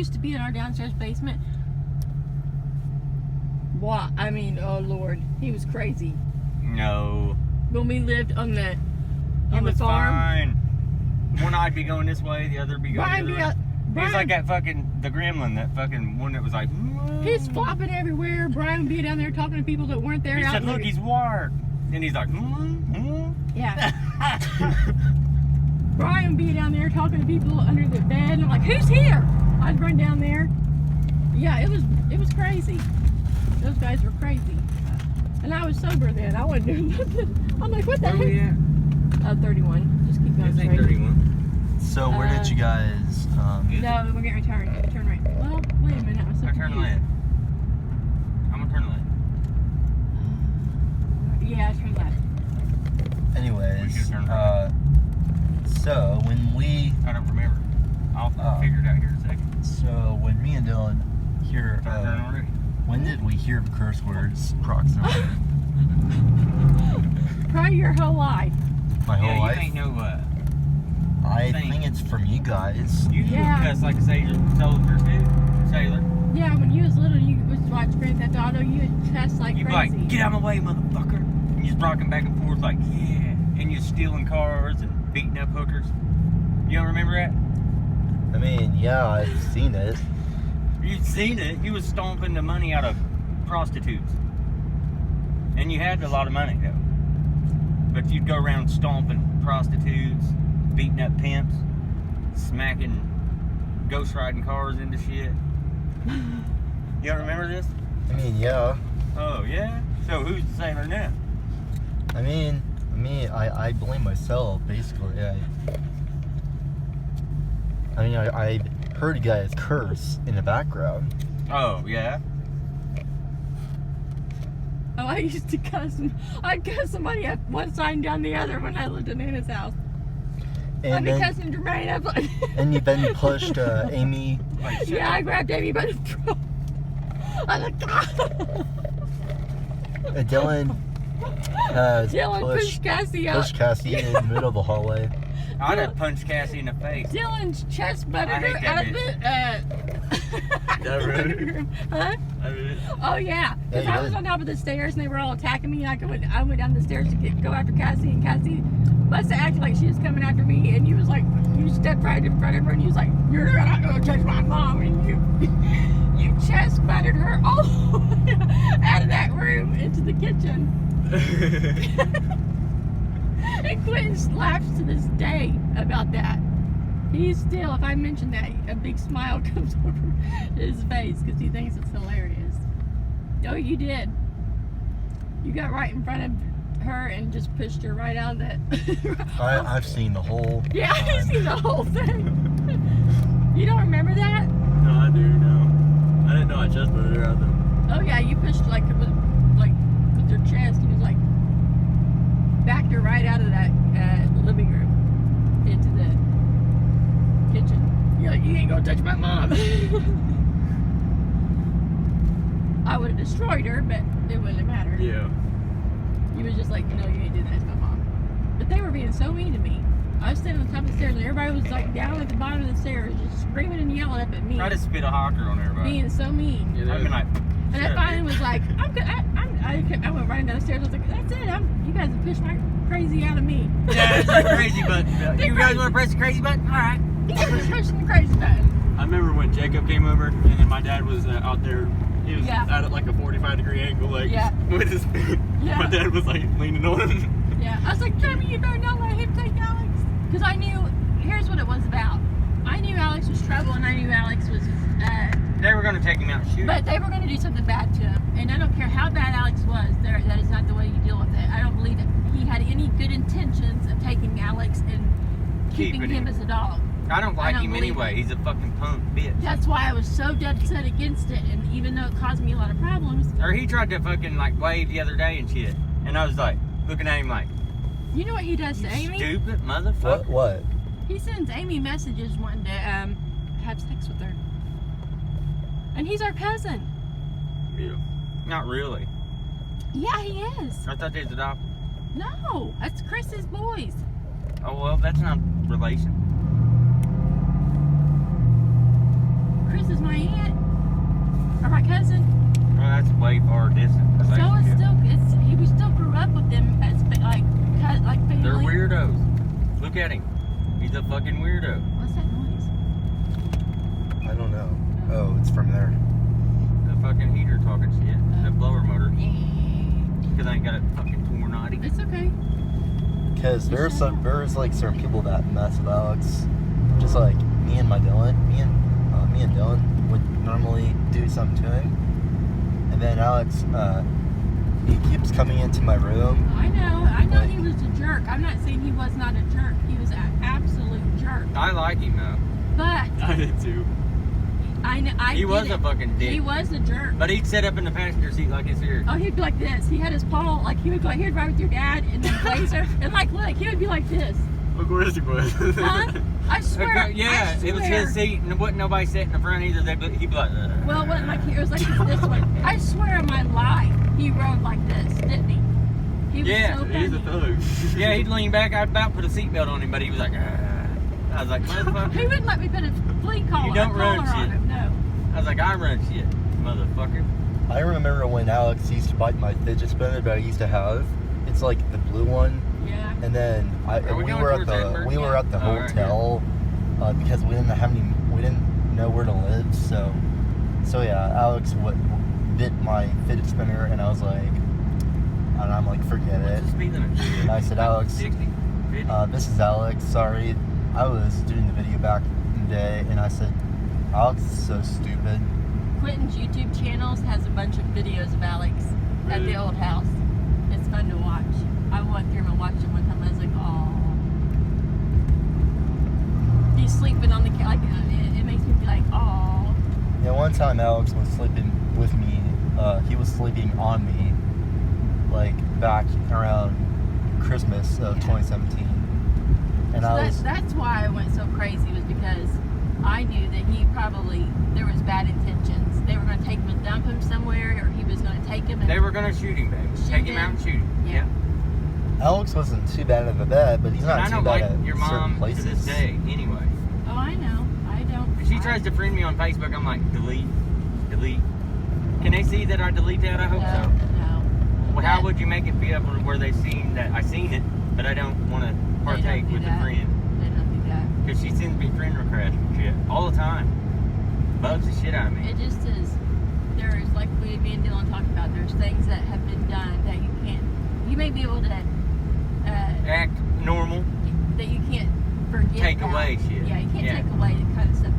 used to be in our downstairs basement. What? I mean, oh Lord, he was crazy. No. When we lived on the was farm. Fine. One I'd be going this way, the other be going Brian the be other way. He was Brian, like that fucking, the gremlin, that fucking one that was like... he's flopping everywhere. Brian would be down there talking to people that weren't there. He out said, there. look, he's wired. And he's like... Yeah. Brian would be down there talking to people under the bed. And I'm like, who's here? I'd run down there. Yeah, it was crazy. Those guys were crazy. And I was sober then. I wasn't doing nothing. I'm like, what the Where heck? we at? 31. Just keep going This ain't straight. 31. So where did you guys? No, we're getting returned. Turn right. Well, wait a minute. I was so I turn confused. left. I'm gonna turn left. Yeah, turn left. We Anyways, should turn right. so when we, I don't remember. I'll figure it out here in a second. so when me and Dylan hear, Turn already. when did we hear curse words approximately? Probably your whole life. My whole Yeah, life. you ain't know what. I think. think it's from you guys. You Yeah. cuss like a sailor too. Sailor. Yeah, when you was little, you was watch Grand Theft Auto. You would cuss like You'd be crazy. like, get out of my way, motherfucker. And you're rocking back and forth like, yeah. And you're stealing cars and beating up hookers. You don't remember that? I mean, yeah, I've seen it. You'd seen it. You was stomping the money out of prostitutes. And you had a lot of money, though. But you'd go around stomping prostitutes, beating up pimps, smacking, ghost riding cars into shit. You don't remember this? I mean, yeah. Oh, yeah? So who's the sailor now? I mean, I blame myself, basically. I heard you guys curse in the background. Oh, yeah? Oh, I used to cuss. I'd cuss somebody up one side and down the other when I lived in Nana's house. I'd And be then, cussing Jermaine up like. and you then pushed Amy. Like, Yeah, I grabbed Amy by the throat. I was like, God. Dylan has Dylan pushed Cassie out. pushed Cassie in the middle of the hallway. I'd have punched Cassie in the face. Dylan's chest butted I her hate out that of the That really? living room. Huh? I mean, Oh yeah, because Yeah, you I was did. on top of the stairs and they were all attacking me. I went down the stairs to go after Cassie, and Cassie must have acted like she was coming after me. And you was like, you stepped right in front of her, and you was like, "You're not gonna touch my mom," and you chest butted her all the way out of that room into the kitchen. And Quentin laughs to this day about that. He's still, if I mention that, a big smile comes over his face because he thinks it's hilarious. Oh, you did. You got right in front of her and just pushed her right out of that. I've seen the whole. Yeah, time. you seen the whole thing. You don't remember that? No, I do, no. I didn't know I just put her out though. Oh yeah, you pushed like with your chest. You was like backed her right out of that living room into the kitchen. You're like, you ain't gonna touch my mom. I would have destroyed her, but it wouldn't have mattered. Yeah. You was just like, no, you ain't doing that to my mom. But they were being so mean to me. I was standing on top of the stairs and everybody was like down at the bottom of the stairs, just screaming and yelling up at me, try to spit a hawker on everybody. being so mean. Yeah, I've been like, And shut I up, finally bitch. was like, I'm good. I went running down the stairs. I was like, that's it. You guys have pushed my crazy out of me. Yeah, it's the crazy button. You guys want to press the crazy button? All right. You guys are pushing the crazy button. I remember when Jacob came over and then my dad was out there. He was Yeah. at like a 45-degree angle, like Yeah. with his feet. Yeah. My dad was like leaning on him. Yeah. I was like, Jeremy, you better not let him take Alex. Because I knew, here's what it was about. I knew Alex was trouble and I knew Alex was, They were going to take him out and shoot but they were going to do something bad to him. And I don't care how bad Alex was, that is not the way you deal with it. I don't believe that he had any good intentions of taking Alex and keeping him as a dog. I don't like don't him believe anyway. it. He's a fucking punk bitch. That's why I was so dead set against it, and even though it caused me a lot of problems, Or he tried to fucking like wave the other day and shit. And I was like, looking at him like, you know what he does to Amy? stupid motherfucker. What? He sends Amy messages wanting to have sex with her. And he's our cousin. Yeah. Not really. Yeah, he is. I thought they was adopted. No, that's Chris's boys. Oh, well, that's not relation. Chris's cousin. Well, that's way far distant So it's relationship. still, we still grew up with them as like family. They're weirdos. Look at him. He's a fucking weirdo. What's that noise? I don't know. Oh, it's from there. The fucking heater talking shit. The blower motor. Because I ain't got it fucking torn naughty. It's okay. Because there's like certain people that mess with Alex. Just like me and Dylan would normally do something to him. And then Alex, he keeps coming into my room. I know he was a jerk. I'm not saying he was not a jerk. He was an absolute jerk. I like him though. But I did too. He was a fucking dick. He was a jerk. But he'd sit up in the passenger seat like it's here. Oh, he'd be like this. He had his paw, like he'd ride with your dad in the blazer, and like look, he would be like this. Of course he was. Huh? I swear. Yeah, I it was swear. his seat, and there wasn't nobody sitting in the front either. He'd be like, Well, it wasn't like it was like this way. I swear on my life, he rode like this, didn't he? He was Yeah, so He's a funny. thug. yeah, he'd lean back. I'd about put a seatbelt on him, but he was like, I was like, He motherfucker. wouldn't let me put a flea collar, You don't run on shit. him. No. I was like, I run shit, motherfucker. I remember when Alex used to bite my fidget spinner that I used to have. It's like the blue one. Yeah. And then Are we we going were at towards the Edinburgh? we were at the Oh, right, hotel because we didn't know where to live. So yeah, Alex bit my fidget spinner, and I was like, and I'm like, forget What's it. the speed limit? And I said, Alex, 60? 50? this is Alex. Sorry, I was doing the video back in the day, and I said, Alex is so stupid. Quentin's YouTube channels has a bunch of videos of Alex at the Really? old house. It's fun to watch. I went through and watched him one time. I was like, oh. He's sleeping on the couch. Like, it makes me be like, oh. Yeah, one time Alex was sleeping with me. He was sleeping on me, like back around Christmas of 2017. And So I was that's why I went so crazy, was because I knew that there was bad intentions. They were going to take him and dump him somewhere, or he was going to take him and They were gonna shoot him, babe. Take him out and shoot him. Yeah. Alex wasn't too bad of a bed, but he's And not I too don't bad like at your certain mom places. to this day, anyway. Oh, I know. I don't. If she tries to friend me on Facebook, I'm like, delete. Can they see that I delete that? I hope No, so. no. Well, how would you make it be able to where they seen that I seen it, but I don't want to partake do with the that. friend? They don't do that. Because she sends me friend requests and shit all the time. Bugs the shit out of me. It just is. There is, like me and Dylan talked about, there's things that have been done that you can't. You may be able to. Act normal. That you can't forget. Take that. away shit. Yeah, you can't Yeah. take away the kind of stuff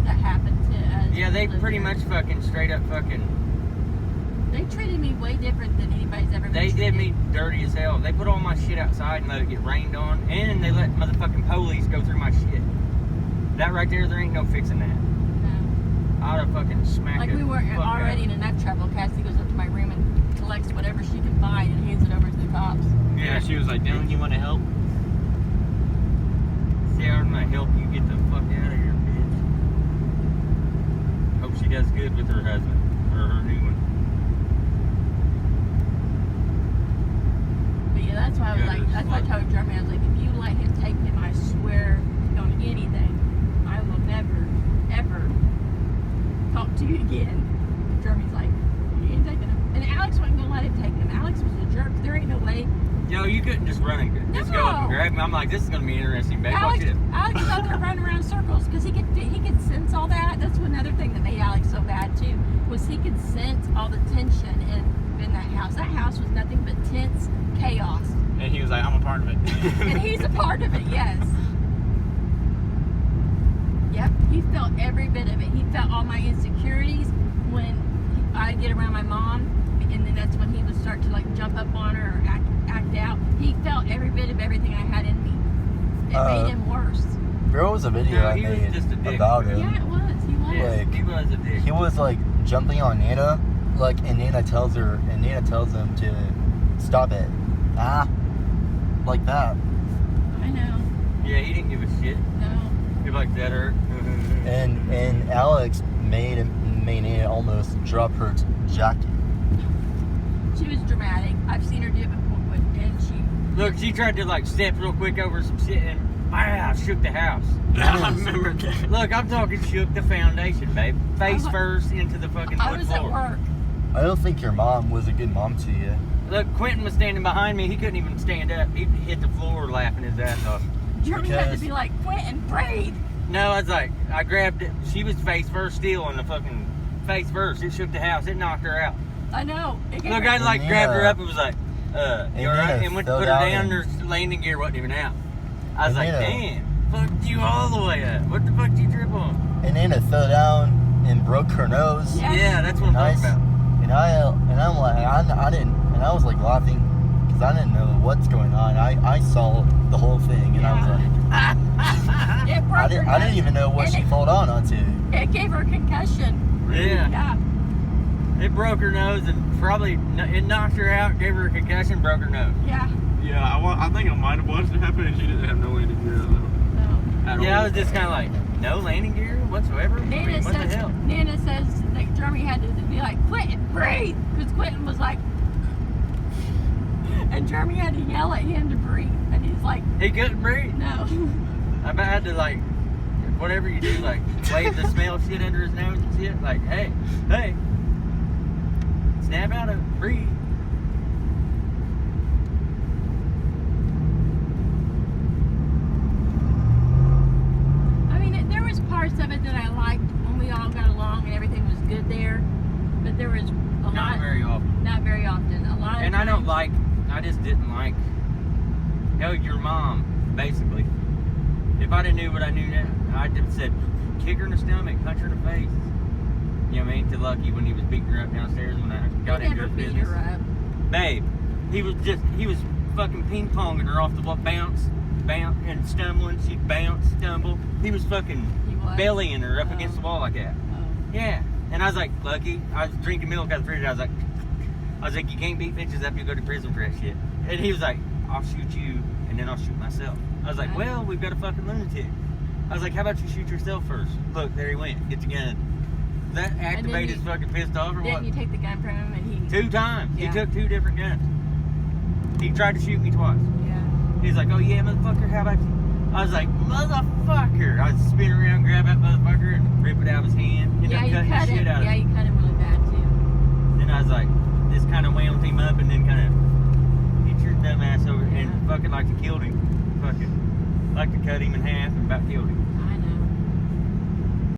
that happened to us. Yeah, they who lived pretty there. much fucking straight up fucking. They treated me way different than anybody's ever been They did treated. me dirty as hell. They put all my shit outside and let it get rained on, and they let motherfucking police go through my shit. That right there ain't no fixing that. No. I'd have fucking smacked Like it. we weren't Fuck already out. in enough trouble. Cassie goes up to my room and collects whatever she can find and hands it over to the cops. Yeah, she was like, Dylan, you want to help? See, I'm gonna help you get the fuck out of here, bitch. Hope she does good with her husband or her new one. But yeah, that's why I was like, that's why I told Jeremy, I was like, if you let him take him, I swear on anything, I will never, ever talk to you again. Jeremy's like, you ain't taking him. And Alex wasn't gonna let him take him. Alex was a jerk. There ain't no way. Yo, you couldn't just run and just go up and No. grab him. I'm like, this is gonna be interesting, babe. Watch Alex it. was out there running around in circles because he could sense all that. That's another thing that made Alex so bad too, was he could sense all the tension in that house. That house was nothing but tense chaos. And he was like, I'm a part of it. And he's a part of it, yes. Yep, he felt every bit of it. He felt all my insecurities when I get around my mom, and then that's when he would start to like jump up on her or act out. He felt every bit of everything I had in me. It made him worse. There was a video No, I he was made just a dick. about him. Yeah, it was. He was. Yes, Like, he was a dick. He was like jumping on Nana, like, and Nana tells him to stop it. Like that. I know. Yeah, he didn't give a shit. No. He was like, that hurt. And Alex made Nana almost drop her jacket. She was dramatic. I've seen her do it before, and she. Look, she tried to like step real quick over some shit, and Wow, shook the house. I remember that. Look, I'm talking shook the foundation, babe. Face first into the fucking I wood was at floor. work. I don't think your mom was a good mom to you. Look, Quentin was standing behind me. He couldn't even stand up. He hit the floor laughing his ass off. Jeremy had to Because- be like, Quentin, breathe. No, I was like, I grabbed it. She was face first still on the fucking face first. It shook the house. It knocked her out. I know. It gave Look, her- I like And grabbed her Nina- up and was like, you and alright? Nina And went to fell put her down down. and- Her landing gear wasn't even out. I was And like, Nina- damn, fucked you all the way up. What the fuck did you trip on? And Nana fell down and broke her nose. Yeah. Yeah, that's what I'm Nice. talking about. And I'm like, I didn't, and I was like laughing because I didn't know what's going on. I saw the whole thing, and I was like, It broke her I didn't nose. even know what And she fell down onto. It gave her a concussion. Yeah. Yeah. It broke her nose and probably it knocked her out, gave her a concussion, broke her nose. Yeah. Yeah, I think I might have watched it happen, and she didn't have no landing gear though. No. At Yeah, I all. was just kind of like, no landing gear whatsoever. I Nana mean, what the says, hell? Nana says that Jeremy had to be like, Quentin, breathe. Because Quentin was like, and Jeremy had to yell at him to breathe. And he's like, He couldn't breathe. no. I had to like, whatever you do, like wave the smell shit under his nose and shit. Like, hey, snap out of it, breathe. I mean, there was parts of it that I liked when we all got along and everything was good there. But there was a lot. Not very often. Not very often. A lot of And I don't times- like, I just didn't like, hell, your mom, basically. If I'd have knew what I knew now, I'd have said, kick her in the stomach, punch her in the face. You know what I mean? To Lucky when he was beating her up downstairs when I got He into never his beat business. her up. Babe, he was fucking ping ponging her off the wall, bounce, and stumbling. She'd bounce, stumble. He was fucking He was? bellying her up Oh. against the wall like that. Oh. Yeah. And I was like, Lucky, I was drinking milk out of the fridge. I was like, you can't beat bitches after you go to prison for that shit. And he was like, I'll shoot you and then I'll shoot myself. I was like, well, we've got a fucking lunatic. I was like, how about you shoot yourself first? Look, there he went. Get the gun. That activated his fucking pissed off or Didn't what? you take the gun from him and he... 2 times. Yeah. He took 2 different guns. He tried to shoot me twice. Yeah. He's like, oh yeah, motherfucker, how about you? I was like, motherfucker. I was spin around, grab that motherfucker, and rip it out of his hand. End Yeah, up you cutting the cut shit him. out Yeah, of you cut him really bad too. Then I was like, this kind of whammed him up and then kind of hit your dumb ass over and fucking like to killed him. Fucking like to cut him in half and about killed him.